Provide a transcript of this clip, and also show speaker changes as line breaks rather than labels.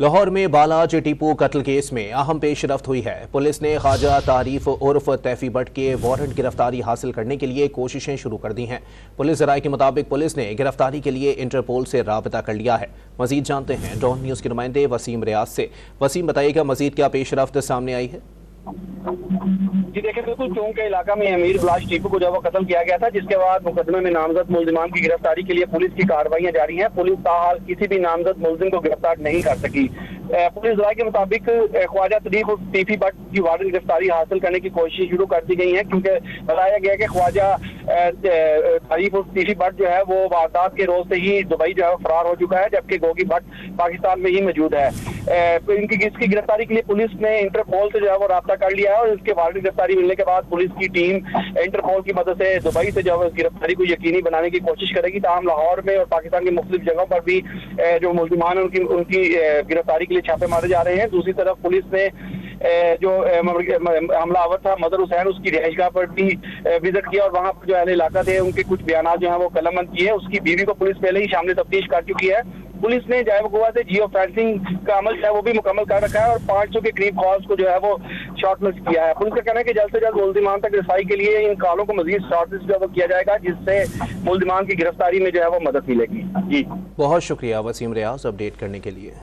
लाहौर में बालाज टीपू कत्ल केस में अहम पेशरफ्त हुई है। पुलिस ने ख्वाजा तारीफ उर्फ तैफी भट्ट के वारंट गिरफ्तारी हासिल करने के लिए कोशिशें शुरू कर दी हैं। पुलिस जराये के मुताबिक पुलिस ने गिरफ्तारी के लिए इंटरपोल से राबता कर लिया है। मजीद जानते हैं डॉन न्यूज़ के नुमाइंदे वसीम रियाज से। वसीम, बताइएगा मजीद क्या पेशरफ्त सामने आई है?
जी देखिए, बिल्कुल चौंक के इलाका में अमीर बालाज टीपू को जब वो कत्ल किया गया था, जिसके बाद मुकदमे में नामजद मुल्जिमान की गिरफ्तारी के लिए पुलिस की कार्रवाइयां जारी हैं। पुलिस ताहाल किसी भी नामजद मुल्जिम को गिरफ्तार नहीं कर सकी। पुलिस राय के मुताबिक ख्वाजा तारीफ उर्फ तैफी भट्ट की वारंट गिरफ्तारी हासिल करने की कोशिश शुरू कर दी गई है, क्योंकि बताया गया कि ख्वाजा तारीफ उर्फ तैफी भट्ट जो है वो वारदात के रोज से ही दुबई जो है फरार हो चुका है, जबकि गोगी भट्ट पाकिस्तान में ही मौजूद है। इसकी गिरफ्तारी के लिए पुलिस ने इंटरपोल से जो है वो राब्ता कर लिया है और इसके वारंट गिरफ्तारी मिलने के बाद पुलिस की टीम इंटरपोल की मदद से दुबई से जो है गिरफ्तारी को यकीनी बनाने की कोशिश करेगी। ताहम लाहौर में और पाकिस्तान की मुख्तलिफ जगहों पर भी जो मुल्जिमान है उनकी गिरफ्तारी के लिए छापे मारे जा रहे हैं। दूसरी तरफ पुलिस ने जो हमलावर था मदर हुसैन, उसकी रिहाइशगाह पर भी विजिट किया और वहां पर जो अहले इलाका थे उनके कुछ बयान जो है वो कलमबंद किए। उसकी बीवी को पुलिस पहले ही शामिल तफ्तीश कर चुकी है। पुलिस ने जायबगुआ से जियो फेंसिंग का अमल है वो भी मुकम्मल कर रखा है और 500 के करीब कॉल्स को जो है वो शॉर्टलिस्ट किया है। पुलिस का कहना है कि जल्द से जल्द मुल्जिमान तक रसाई के लिए इन कॉलों को मजीद शॉर्टलिस्ट जो किया जाएगा, जिससे मुल्जिमान की गिरफ्तारी में जो है वो मदद मिलेगी। जी
बहुत शुक्रिया वसीम रियाज अपडेट करने के लिए।